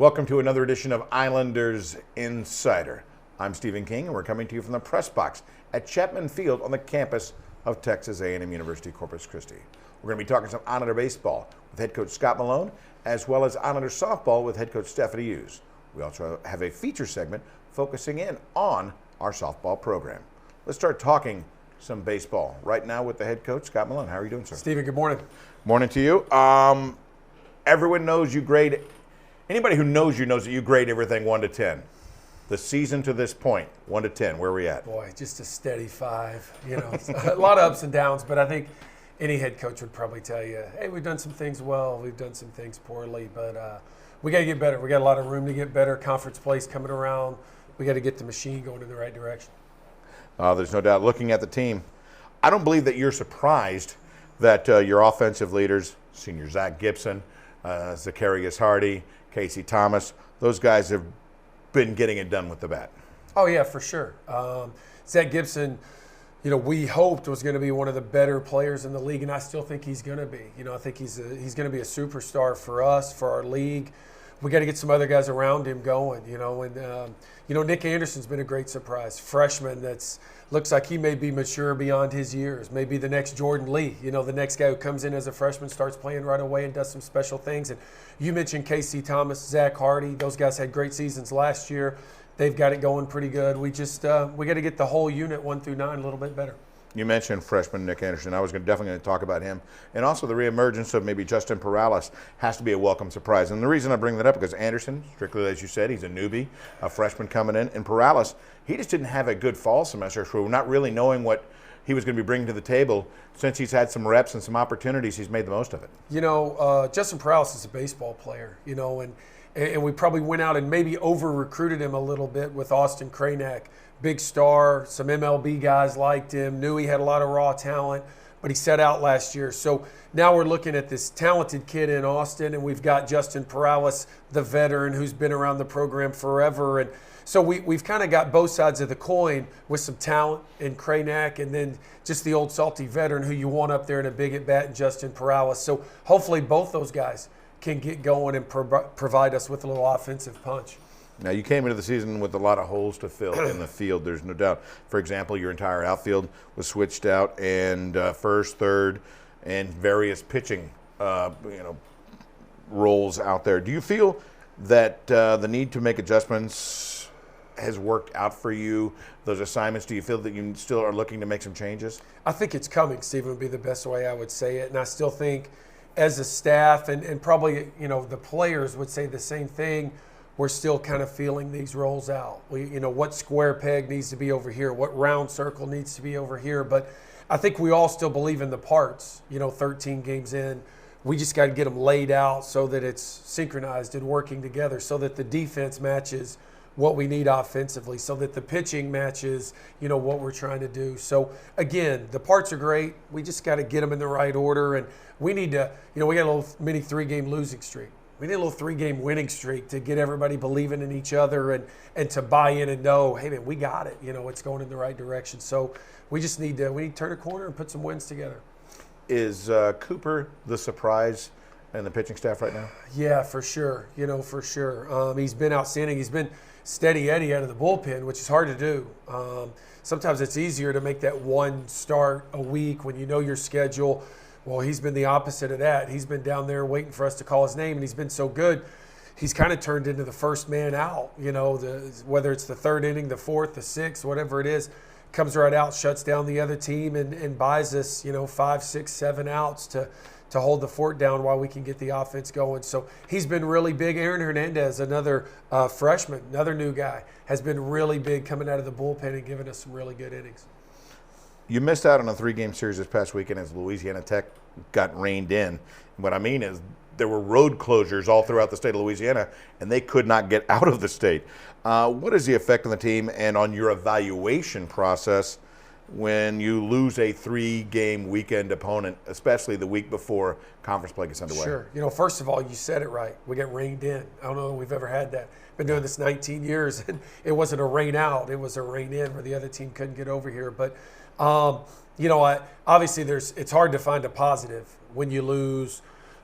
Welcome to another edition of Islanders Insider. I'm Stephen King, and we're coming to you from the press box at Chapman Field on the campus of Texas A&M University Corpus Christi. We're going to be talking some Islander baseball with head coach Scott Malone, as well as Islander softball with head coach Hughes. We also have a feature segment focusing in on our softball program. Let's start talking some baseball right now with the head coach, Scott Malone. How are you doing, sir? Stephen, good morning. Morning to you. Everyone knows you grade, anybody who knows you knows that you grade everything 1 to 10. The season to this point, 1 to 10, where are we at? Boy, just a steady 5. You know, a lot of ups and downs, but I think any head coach would probably tell you, hey, we've done some things well, we've done some things poorly, but we got to get better. We got a lot of room to get better. Conference plays coming around. We got to get the machine going in the right direction. There's no doubt. Looking at the team, I don't believe that you're surprised that your offensive leaders, senior Zach Gibson, Zacharias Hardy, Casey Thomas, those guys have been getting it done with the bat. Oh, yeah, for sure. Zach Gibson, you know, we hoped was going to be one of the better players in the league, and I still think he's going to be. You know, I think he's going to be a superstar for us, for our league. We got to get some other guys around him going, you know. And, you know, Nick Anderson's been a great surprise. Freshman that's looks like he may be mature beyond his years. Maybe the next Jordan Lee, you know, the next guy who comes in as a freshman, starts playing right away and does some special things. And you mentioned Casey Thomas, Zach Hardy. Those guys had great seasons last year. They've got it going pretty good. We just we got to get the whole unit 1 through 9 a little bit better. You mentioned freshman Nick Anderson. I was definitely going to talk about him. And also the reemergence of maybe Justin Perales has to be a welcome surprise. And the reason I bring that up is because Anderson, strictly as you said, he's a newbie, a freshman coming in. And Perales, he just didn't have a good fall semester, so we're not really knowing what he was going to be bringing to the table. Since he's had some reps and some opportunities, he's made the most of it. You know, Justin Perales is a baseball player, you know, and we probably went out and maybe over-recruited him a little bit with Austin Kranak. Big star, some MLB guys liked him, knew he had a lot of raw talent, but he set out last year. So now we're looking at this talented kid in Austin, and we've got Justin Perales, the veteran who's been around the program forever. And so we've kind of got both sides of the coin with some talent in Kranak and then just the old salty veteran who you want up there in a big at-bat in Justin Perales. So hopefully both those guys can get going and provide us with a little offensive punch. Now, you came into the season with a lot of holes to fill in the field, there's no doubt. For example, your entire outfield was switched out, and first, third, and various pitching roles out there. Do you feel that the need to make adjustments has worked out for you, those assignments? Do you feel that you still are looking to make some changes? I think it's coming, Stephen, would be the best way I would say it. And I still think as a staff and probably, you know, the players would say the same thing, we're still kind of feeling these roles out. You know, what square peg needs to be over here, what round circle needs to be over here. But I think we all still believe in the parts, you know, 13 games in. We just got to get them laid out so that it's synchronized and working together, so that the defense matches what we need offensively, so that the pitching matches, you know, what we're trying to do. So, again, the parts are great. We just got to get them in the right order. And we need to, you know, we got a little mini 3-game losing streak. We need a little 3-game winning streak to get everybody believing in each other and to buy in and know, hey, man, we got it. You know, it's going in the right direction. So we just need to turn a corner and put some wins together. Is Cooper the surprise in the pitching staff right now? Yeah, for sure. You know, for sure. He's been outstanding. He's been steady Eddie out of the bullpen, which is hard to do. Sometimes it's easier to make that one start a week when you know your schedule. Well, he's been the opposite of that. He's been down there waiting for us to call his name, and he's been so good. He's kind of turned into the first man out, you know, whether it's the third inning, the fourth, the sixth, whatever it is, comes right out, shuts down the other team, and buys us, you know, 5, 6, 7 outs to hold the fort down while we can get the offense going. So he's been really big. Aaron Hernandez, another freshman, another new guy, has been really big coming out of the bullpen and giving us some really good innings. You missed out on a 3-game series this past weekend as Louisiana Tech got reined in. What I mean is there were road closures all throughout the state of Louisiana, and they could not get out of the state. What is the effect on the team and on your evaluation process when you lose a 3-game weekend opponent, especially the week before conference play gets underway? Sure. You know, first of all, you said it right. We got rained in. I don't know that we've ever had that. Been doing this 19 years, and it wasn't a rain out. It was a rain in where the other team couldn't get over here. But you know, obviously it's hard to find a positive when you lose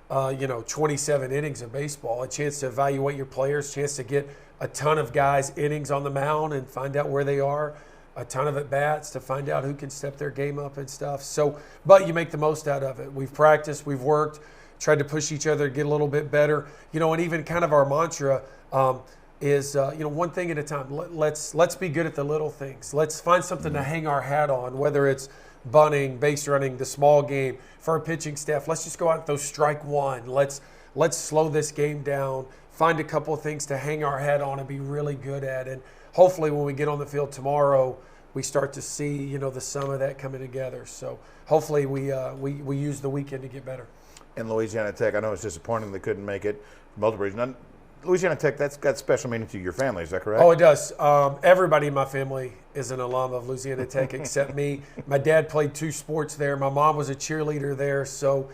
27 innings of baseball, a chance to evaluate your players, a chance to get a ton of guys innings on the mound and find out where they are, a ton of at-bats to find out who can step their game up and stuff. So, but you make the most out of it. We've practiced, we've worked, tried to push each other to get a little bit better. And even kind of our mantra is one thing at a time. Let's be good at the little things. Let's find something to hang our hat on, whether it's bunting, base running, the small game. For our pitching staff, let's just go out and throw strike one. Let's slow this game down, find a couple of things to hang our hat on and be really good at. And hopefully when we get on the field tomorrow, we start to see, the sum of that coming together. So hopefully we use the weekend to get better. And Louisiana Tech, I know it's disappointing they couldn't make it for multiple reasons. Louisiana Tech, that's got special meaning to your family, is that correct? Oh, it does. Everybody in my family is an alum of Louisiana Tech except me. My dad played 2 sports there. My mom was a cheerleader there. So,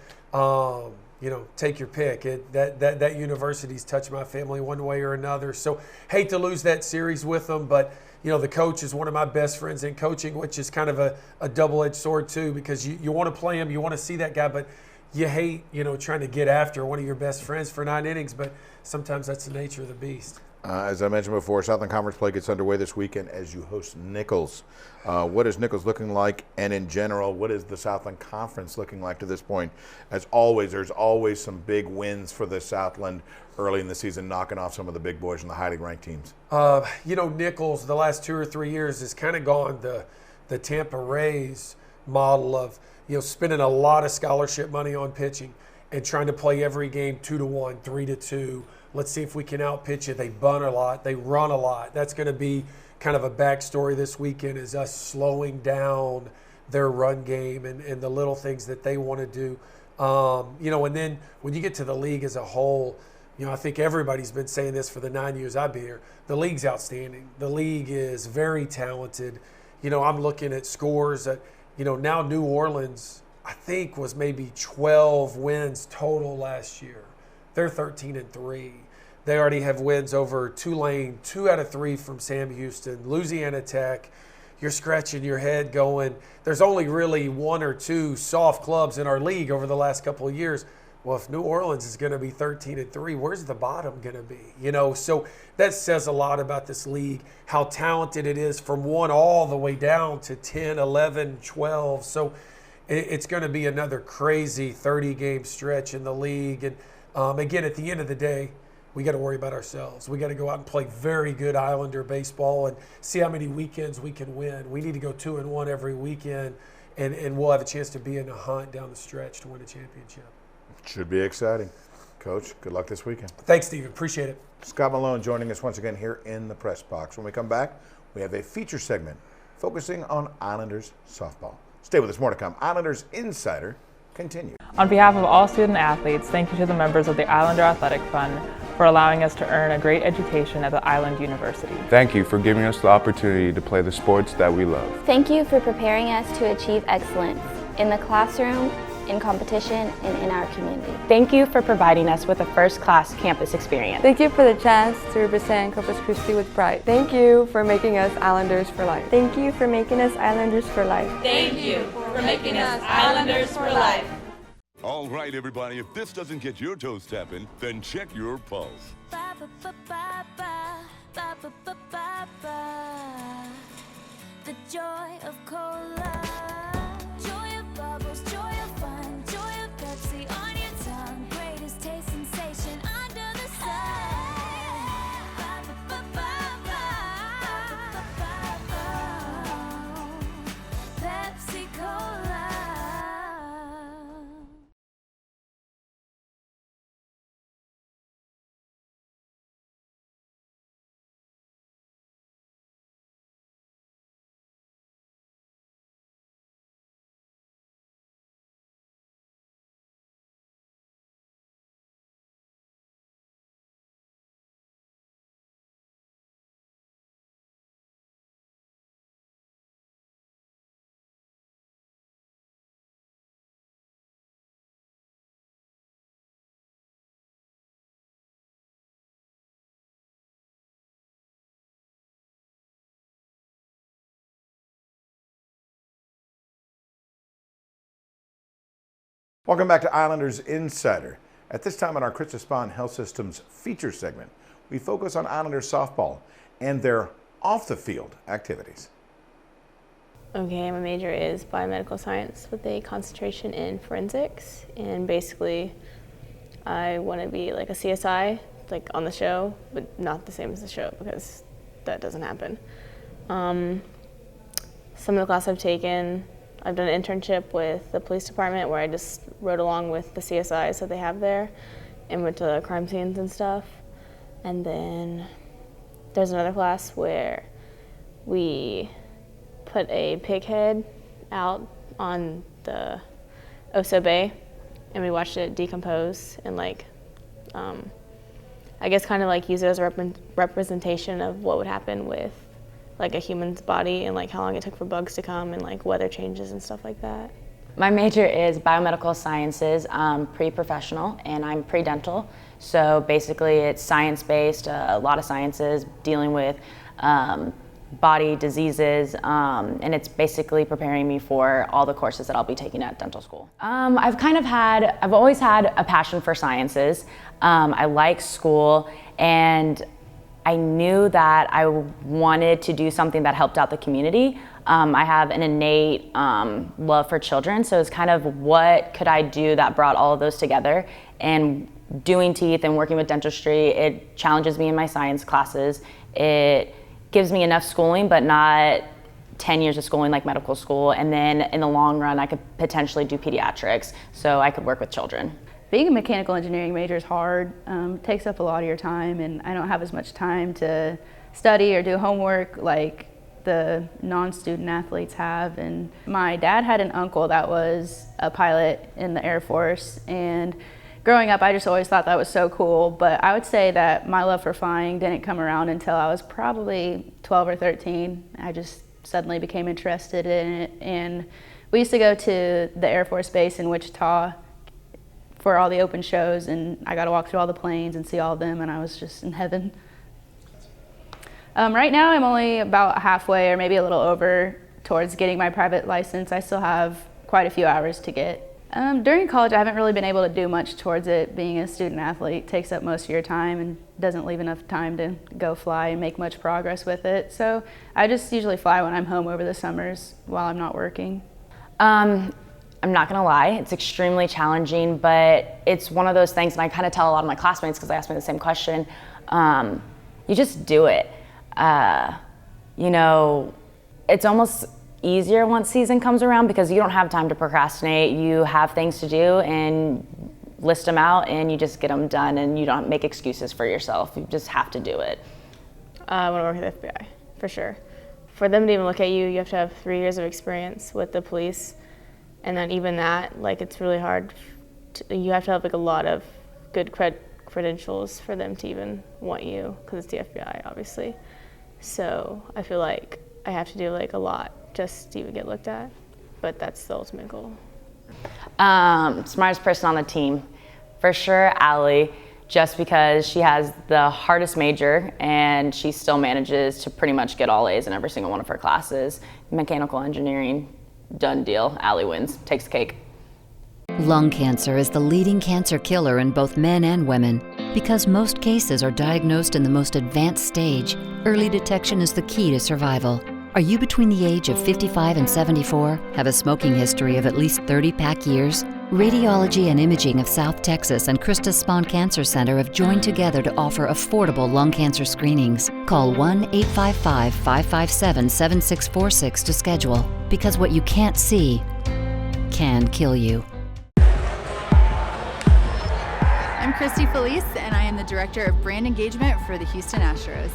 take your pick. That university's touched my family one way or another. So, hate to lose that series with them, but the coach is one of my best friends in coaching, which is kind of a double-edged sword too, because you want to play him, you want to see that guy, but you hate, trying to get after one of your best friends for 9 innings, but sometimes that's the nature of the beast. As I mentioned before, Southland Conference play gets underway this weekend as you host Nichols. What is Nichols looking like? And in general, what is the Southland Conference looking like to this point? As always, there's always some big wins for the Southland early in the season, knocking off some of the big boys and the highly ranked teams. Nichols, the last 2 or 3 years, has kind of gone the Tampa Rays model of, spending a lot of scholarship money on pitching and trying to play every game 2-1, 3-2. Let's see if we can outpitch you. They bunt a lot. They run a lot. That's going to be kind of a backstory this weekend, is us slowing down their run game and the little things that they want to do. And then when you get to the league as a whole, I think everybody's been saying this for the 9 years I've been here. The league's outstanding. The league is very talented. I'm looking at scores that, now New Orleans, I think, was maybe 12 wins total last year. They're 13-3. They already have wins over Tulane, 2 out of 3 from Sam Houston. Louisiana Tech, you're scratching your head going, there's only really 1 or 2 soft clubs in our league over the last couple of years. Well, if New Orleans is going to be 13-3, where's the bottom going to be? So that says a lot about this league, how talented it is from 1 all the way down to 10, 11, 12. So it's going to be another crazy 30-game stretch in the league. And again, at the end of the day, we got to worry about ourselves. We got to go out and play very good Islander baseball and see how many weekends we can win. We need to go 2-1 every weekend, and we'll have a chance to be in a hunt down the stretch to win a championship. Should be exciting. Coach, good luck this weekend. Thanks, Stephen. Appreciate it. Scott Malone joining us once again here in the press box. When we come back, we have a feature segment focusing on Islanders softball. Stay with us. More to come. Islanders Insider continues. On behalf of all student athletes, thank you to the members of the Islander Athletic Fund for allowing us to earn a great education at the Island University. Thank you for giving us the opportunity to play the sports that we love. Thank you for preparing us to achieve excellence in the classroom, in competition, and in our community. Thank you for providing us with a first-class campus experience. Thank you for the chance to represent Corpus Christi with pride. Thank you for making us Islanders for life. Thank you for making us Islanders for life. Thank you for making us Islanders for life. All right, everybody, if this doesn't get your toes tapping, then check your pulse. The joy of cola, joy of bubbles, joy of fun, joy of Pepsi on your tongue, greatest taste sensation under the sun. Pepsi Cola. Welcome back to Islanders Insider. At this time in our Krista Spahn Health Systems feature segment, we focus on Islanders softball and their off-the-field activities. Okay, my major is biomedical science with a concentration in forensics, and basically I want to be like a CSI, like on the show, but not the same as the show because that doesn't happen. Some of the classes I've taken, I've done an internship with the police department where I just rode along with the CSIs that they have there and went to crime scenes and stuff. And then there's another class where we put a pig head out on the Oso Bay and we watched it decompose and like, I guess kind of like use it as a representation of what would happen with like a human's body and like how long it took for bugs to come and like weather changes and stuff like that. My major is biomedical sciences, pre-professional, and I'm pre-dental. So basically it's science-based, a lot of sciences dealing with body diseases, and it's basically preparing me for all the courses that I'll be taking at dental school. I've always had a passion for sciences. I like school, and I knew that I wanted to do something that helped out the community. I have an innate love for children, so it's kind of what could I do that brought all of those together. And doing teeth and working with dentistry, it challenges me in my science classes. It gives me enough schooling, but not 10 years of schooling like medical school. And then in the long run, I could potentially do pediatrics, so I could work with children. Being a mechanical engineering major is hard, takes up a lot of your time, and I don't have as much time to study or do homework like the non-student athletes have. And my dad had an uncle that was a pilot in the Air Force, and growing up I just always thought that was so cool, but I would say that my love for flying didn't come around until I was probably 12 or 13. I just suddenly became interested in it, and we used to go to the Air Force Base in Wichita for all the open shows, and I got to walk through all the planes and see all of them, and I was just in heaven. Right now I'm only about halfway or maybe a little over towards getting my private license. I still have quite a few hours to get. During college I haven't really been able to do much towards it. Being a student athlete takes up most of your time and doesn't leave enough time to go fly and make much progress with it. So I just usually fly when I'm home over the summers while I'm not working. I'm not gonna lie, it's extremely challenging, but it's one of those things, and I kind of tell a lot of my classmates because they ask me the same question, you just do it. You know, it's almost easier once season comes around because you don't have time to procrastinate. You have things to do and list them out and you just get them done, and you don't make excuses for yourself. You just have to do it. I want to work at the FBI, for sure. For them to even look at you, you have to have 3 years of experience with the police. And then even that, like, it's really hard. You have to have like a lot of good credentials for them to even want you, because it's the FBI, obviously. So I feel like I have to do like a lot just to even get looked at, but that's the ultimate goal. Smartest person on the team, for sure, Allie, just because she has the hardest major and she still manages to pretty much get all A's in every single one of her classes. Mechanical engineering, done deal. Allie wins, takes the cake. Lung cancer is the leading cancer killer in both men and women. Because most cases are diagnosed in the most advanced stage, early detection is the key to survival. Are you between the age of 55 and 74? Have a smoking history of at least 30 pack years? Radiology and Imaging of South Texas and Krista Spahn Cancer Center have joined together to offer affordable lung cancer screenings. Call 1-855-557-7646 to schedule, because what you can't see can kill you. I'm Christy Felice, and I am the Director of Brand Engagement for the Houston Astros.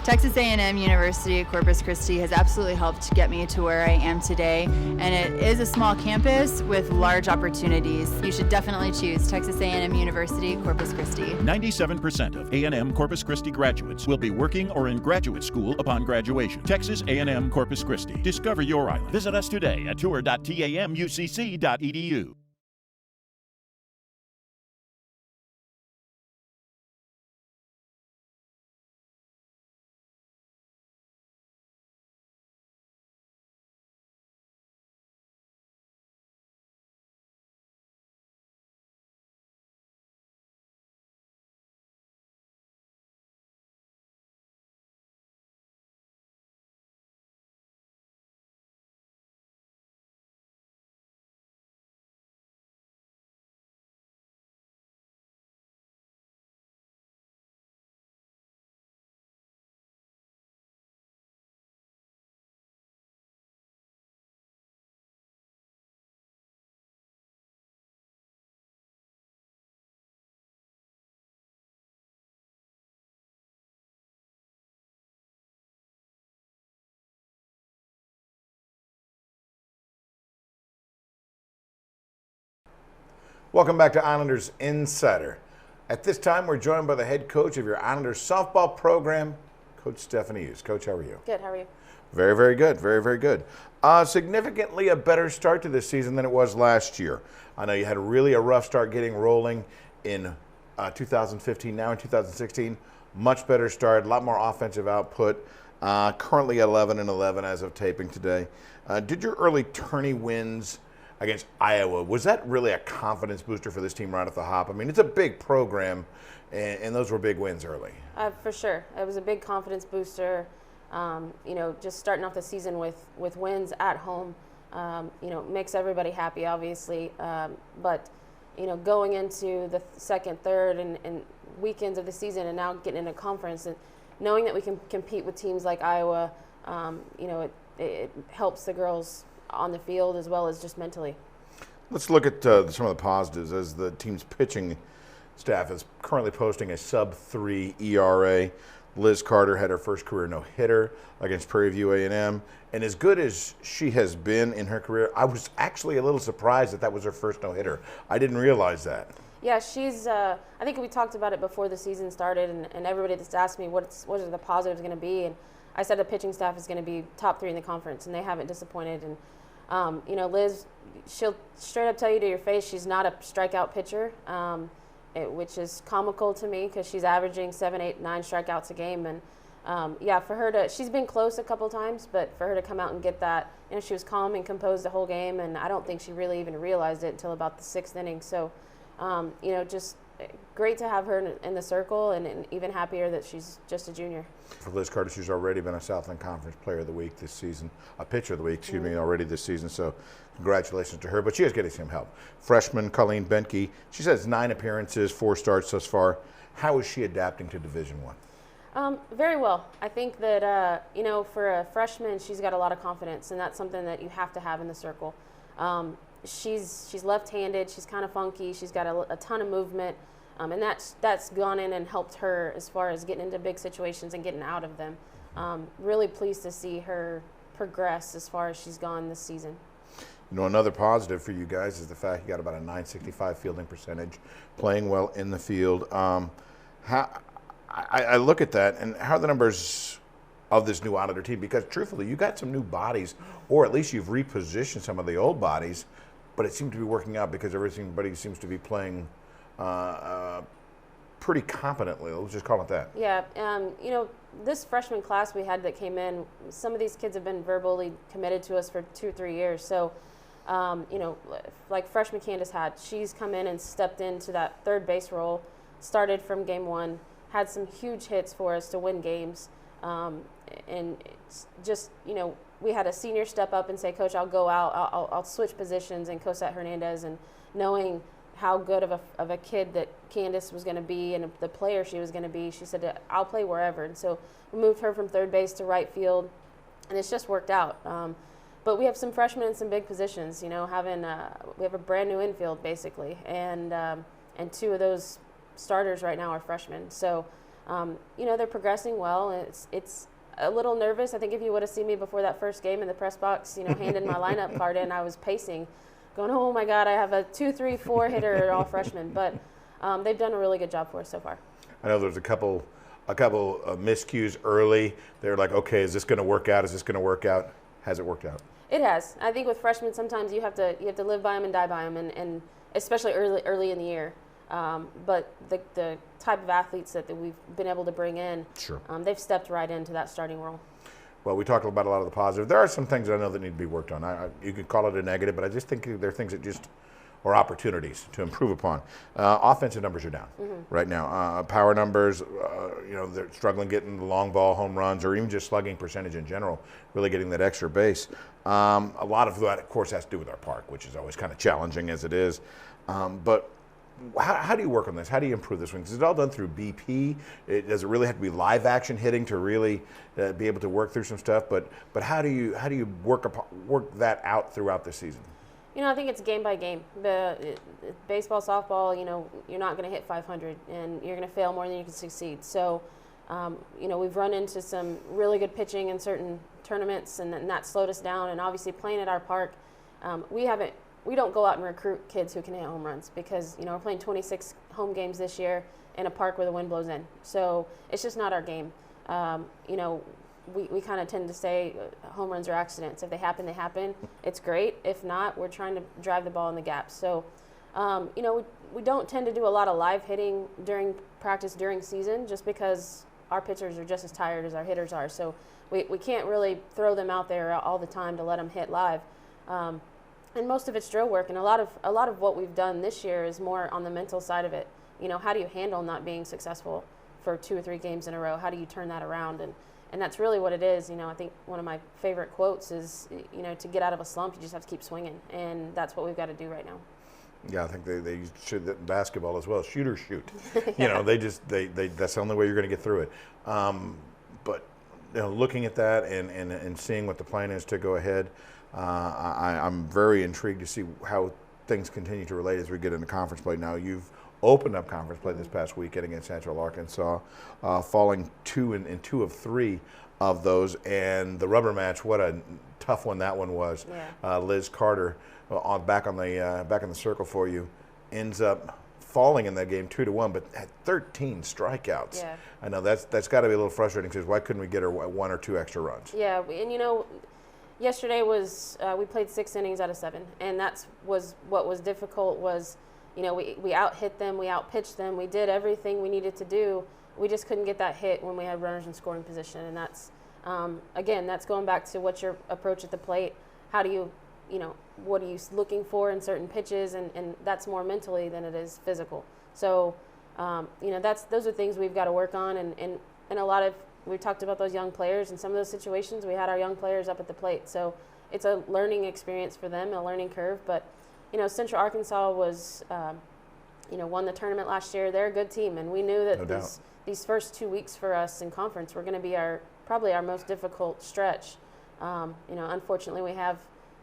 Texas A&M University at Corpus Christi has absolutely helped get me to where I am today, and it is a small campus with large opportunities. You should definitely choose Texas A&M University, Corpus Christi. 97% of A&M Corpus Christi graduates will be working or in graduate school upon graduation. Texas A&M Corpus Christi. Discover your island. Visit us today at tour.tamucc.edu. Welcome back to Islanders Insider. At this time, we're joined by the head coach of your Islanders softball program, Coach Stephanie Hughes. Coach, how are you? Good, how are you? Very, very good. Very, very good. Significantly a better start to this season than it was last year. I know you had really a rough start getting rolling in 2015. Now in 2016, much better start, a lot more offensive output. Currently 11-11 as of taping today. Did your early tourney wins against Iowa, was that really a confidence booster for this team right off the hop? I mean, it's a big program, and those were big wins early. For sure. It was a big confidence booster. Just starting off the season with wins at home, makes everybody happy, obviously. But going into the second, third, and weekends of the season, and now getting into conference, and knowing that we can compete with teams like Iowa, it helps the girls on the field as well as just mentally. Let's look at some of the positives as the team's pitching staff is currently posting a sub-3 ERA. Liz Carter had her first career no-hitter against Prairie View A&M. And as good as she has been in her career, I was actually a little surprised that was her first no-hitter. I didn't realize that. Yeah, she's, I think we talked about it before the season started, and everybody just asked me what are the positives going to be. And I said the pitching staff is going to be top 3 in the conference, and they haven't disappointed. And Liz, she'll straight up tell you to your face she's not a strikeout pitcher, which is comical to me because she's averaging 7, 8, 9 strikeouts a game. And for her she's been close a couple times, but for her to come out and get that, she was calm and composed the whole game, and I don't think she really even realized it until about the 6th inning. So, just great to have her in the circle, and even happier that she's just a junior. For Liz Carter, she's already been a Southland Conference Player of the Week this season, a Pitcher of the Week, already this season. So congratulations to her. But she is getting some help. Freshman Colleen Benke, she says 9 appearances, 4 starts thus far. How is she adapting to Division I? Very well. I think that, for a freshman, she's got a lot of confidence, and that's something that you have to have in the circle. She's left-handed. She's kind of funky. She's got a ton of movement, and that's gone in and helped her as far as getting into big situations and getting out of them. Really pleased to see her progress as far as she's gone this season. Another positive for you guys is the fact you got about a .965 fielding percentage, playing well in the field. I look at that, and how are the numbers of this new Islander team? Because truthfully, you got some new bodies, or at least you've repositioned some of the old bodies, but it seemed to be working out because everybody seems to be playing pretty competently. Let's just call it that. Yeah, this freshman class we had that came in, some of these kids have been verbally committed to us for 2 or 3 years. So, like freshman Candace had, she's come in and stepped into that third base role, started from game 1, had some huge hits for us to win games. And it's just, we had a senior step up and say, Coach, I'll go out, I'll switch positions, and Cosette Hernandez, and knowing how good of a kid that Candace was going to be and the player she was going to be, she said, I'll play wherever. And so we moved her from third base to right field, and it's just worked out. But we have some freshmen in some big positions, we have a brand new infield basically, and 2 of those starters right now are freshmen. So, they're progressing well, and it's a little nervous. I think if you would have seen me before that first game in the press box, handing my lineup card in, I was pacing, going, oh my God, I have a 2, 3, 4 hitter, all freshmen. But they've done a really good job for us so far. I know there's a couple miscues early. They're like, okay, is this going to work out? Is this going to work out? Has it worked out? It has. I think with freshmen, sometimes you have to live by them and die by them, and especially early in the year. But the type of athletes that we've been able to bring in, sure, they've stepped right into that starting role. Well, we talked about a lot of the positive. There are some things I know that need to be worked on. You could call it a negative, but I just think there are things that or opportunities to improve upon. Offensive numbers are down right now. Power numbers, they're struggling getting the long ball home runs, or even just slugging percentage in general, really getting that extra base. A lot of that, of course, has to do with our park, which is always kind of challenging as it is. But how do you work on this? How do you improve this one? Because it's all done through BP. Does it really have to be live action hitting to really be able to work through some stuff? But how do you work that out throughout the season? I think it's game by game. Baseball, softball, you're not going to hit 500, and you're going to fail more than you can succeed. So, we've run into some really good pitching in certain tournaments, and that slowed us down. And obviously, playing at our park, we haven't we don't go out and recruit kids who can hit home runs because, you know, we're playing 26 home games this year in a park where the wind blows in. So it's just not our game. You know, we kind of tend to say home runs are accidents. If they happen, they happen. It's great. If not, we're trying to drive the ball in the gaps. So, you know, we don't tend to do a lot of live hitting during practice, during season, just because our pitchers are just as tired as our hitters are. So we can't really throw them out there all the time to let them hit live. And most of it's drill work, and a lot of what we've done this year is more on the mental side of it. You know, how do you handle not being successful for 2 or 3 games in a row? How do you turn that around? And that's really what it is. You know, I think one of my favorite quotes is, you know, to get out of a slump, you just have to keep swinging, and that's what we've got to do right now. Yeah, I think they should that in basketball as well. Shoot or shoot. You know, they that's the only way you're going to get through it. But you know, looking at that and seeing what the plan is to go ahead, I'm very intrigued to see how things continue to relate as we get into conference play. Now, you've opened up conference play this past weekend against Central Arkansas, falling 2 in 2 of 3 of those, and the rubber match. What a tough one that one was. Yeah. Liz Carter back in the circle for you, ends up falling in that game 2-1, but had 13 strikeouts. Yeah. I know that's got to be a little frustrating because why couldn't we get her 1 or 2 extra runs? Yeah, and you know, yesterday was we played 6 innings out of 7, and was what was difficult was, you know, we out hit them, we out pitched them, we did everything we needed to do. We just couldn't get that hit when we had runners in scoring position, and that's again, that's going back to what's your approach at the plate. How do you know, what are you looking for in certain pitches, and that's more mentally than it is physical. So, you know, those are things we've got to work on, and a lot of, we talked about those young players, and some of those situations we had our young players up at the plate. So it's a learning experience for them, a learning curve. But, you know, Central Arkansas was, you know, won the tournament last year. They're a good team, and we knew that these first 2 weeks for us in conference were going to be probably our most difficult stretch. You know, unfortunately, we have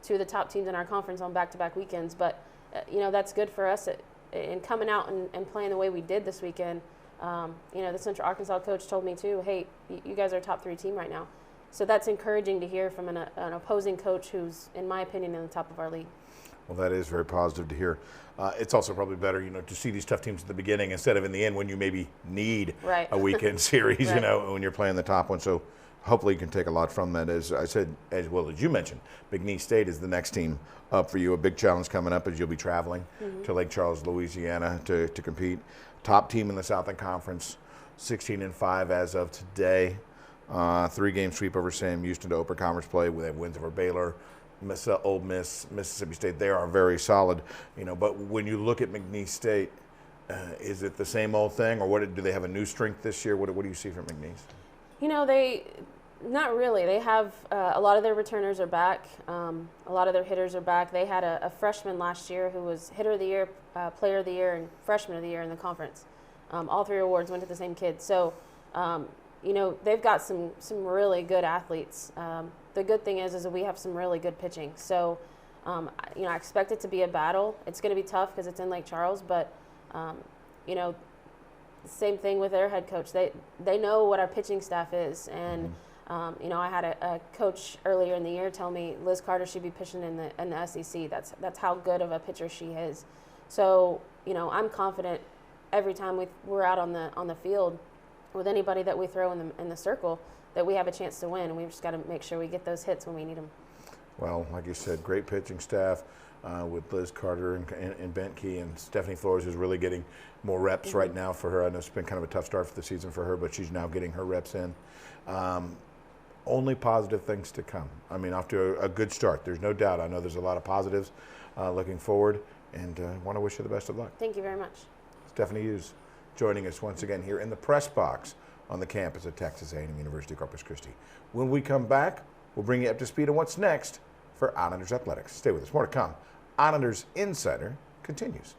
2 of the top teams in our conference on back-to-back weekends, but you know, that's good for us in coming out and playing the way we did this weekend. You know, the Central Arkansas coach told me too, hey, you guys are a top 3 team right now. So that's encouraging to hear from an opposing coach who's, in my opinion, in the top of our league. Well, that is very positive to hear. It's also probably better, you know, to see these tough teams at the beginning instead of in the end when you maybe need a weekend series, you know, when you're playing the top one. So hopefully you can take a lot from that. As I said, as well as you mentioned, McNeese State is the next team up for you. A big challenge coming up as you'll be traveling to Lake Charles, Louisiana to compete. Top team in the Southern Conference, 16-5 as of today. 3-game sweep over Sam Houston to open conference play. We have wins over Baylor, Ole Miss, Mississippi State. They are very solid, you know. But when you look at McNeese State, is it the same old thing, or do they have a new strength this year? What do you see from McNeese? You know, not really. They have a lot of their returners are back. A lot of their hitters are back. They had a freshman last year who was hitter of the year, player of the year, and freshman of the year in the conference. All 3 awards went to the same kid. So, you know, they've got some really good athletes. The good thing is that we have some really good pitching. So, you know, I expect it to be a battle. It's going to be tough because it's in Lake Charles, but, you know, same thing with their head coach. They know what our pitching staff is, and you know, I had a coach earlier in the year tell me Liz Carter should be pitching in the SEC. That's how good of a pitcher she is. So, you know, I'm confident every time we're out on the field with anybody that we throw in the circle that we have a chance to win, and we've just got to make sure we get those hits when we need them. Well, like you said, great pitching staff. With Liz Carter and Bentke, and Stephanie Flores is really getting more reps right now for her. I know it's been kind of a tough start for the season for her, but she's now getting her reps in. Only positive things to come. I mean, off to a good start. There's no doubt. I know there's a lot of positives looking forward, and want to wish you the best of luck. Thank you very much. Stephanie Hughes joining us once again here in the press box on the campus at Texas A&M University Corpus Christi. When we come back, we'll bring you up to speed on what's next for Islanders Athletics. Stay with us. More to come. Islanders Insider continues.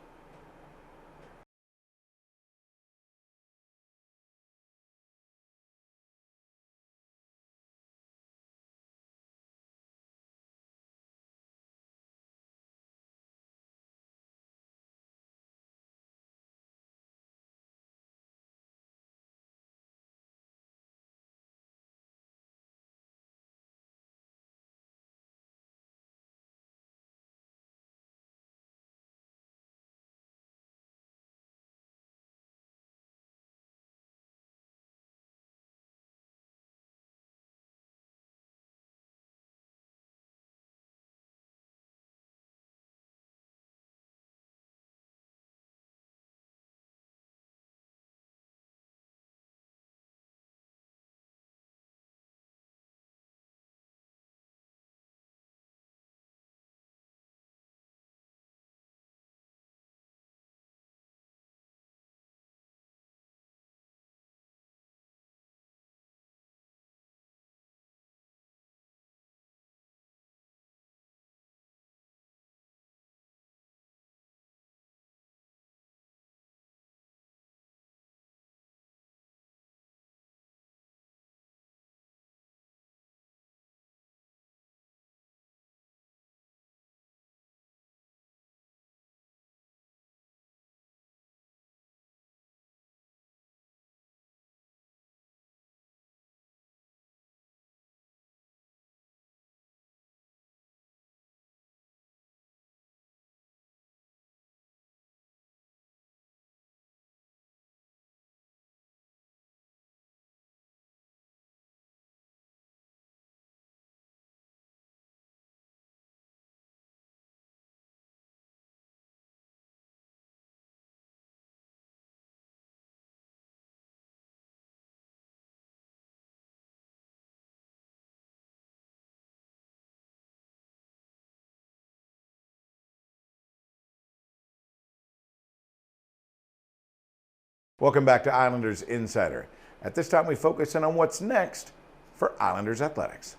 Welcome back to Islanders Insider. At this time, we focus in on what's next for Islanders athletics.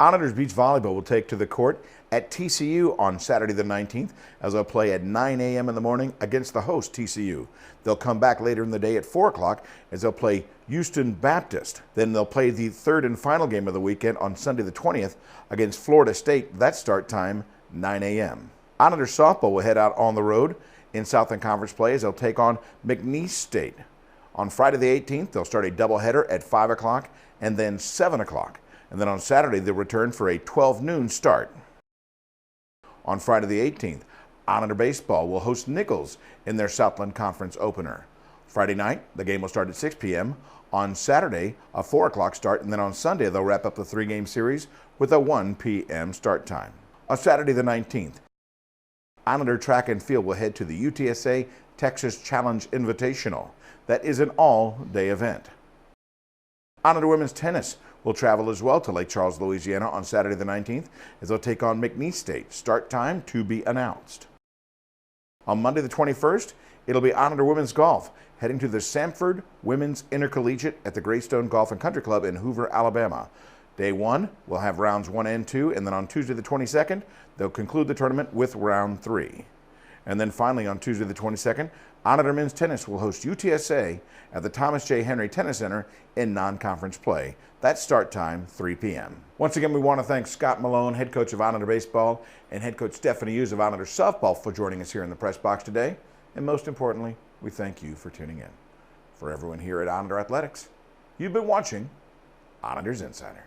Islanders Beach Volleyball will take to the court at TCU on Saturday the 19th as they'll play at 9 a.m. in the morning against the host TCU. They'll come back later in the day at 4 o'clock as they'll play Houston Baptist. Then they'll play the third and final game of the weekend on Sunday the 20th against Florida State. That start time, 9 a.m. Islanders softball will head out on the road in Southern Conference play as they'll take on McNeese State. On Friday the 18th, they'll start a doubleheader at 5 o'clock and then 7 o'clock. And then on Saturday, they'll return for a 12 noon start. On Friday the 18th, Islander Baseball will host Nichols in their Southland Conference opener. Friday night, the game will start at 6 p.m. On Saturday, a 4 o'clock start, and then on Sunday, they'll wrap up the 3-game series with a 1 p.m. start time. On Saturday the 19th, Islander Track and Field will head to the UTSA Texas Challenge Invitational. That is an all-day event. Islander Women's Tennis will travel as well to Lake Charles, Louisiana on Saturday the 19th as they'll take on McNeese State. Start time to be announced. On Monday the 21st, it'll be Islander Women's Golf heading to the Samford Women's Intercollegiate at the Greystone Golf and Country Club in Hoover, Alabama. Day 1 will have rounds 1 and 2, and then on Tuesday the 22nd, they'll conclude the tournament with round 3. And then finally on Tuesday the 22nd, Islander Men's Tennis will host UTSA at the Thomas J. Henry Tennis Center in non-conference play. That start time, 3 p.m. Once again, we want to thank Scott Malone, head coach of Islander Baseball, and head coach Stephanie Hughes of Islander Softball for joining us here in the press box today. And most importantly, we thank you for tuning in. For everyone here at Islander Athletics, you've been watching Islanders Insider.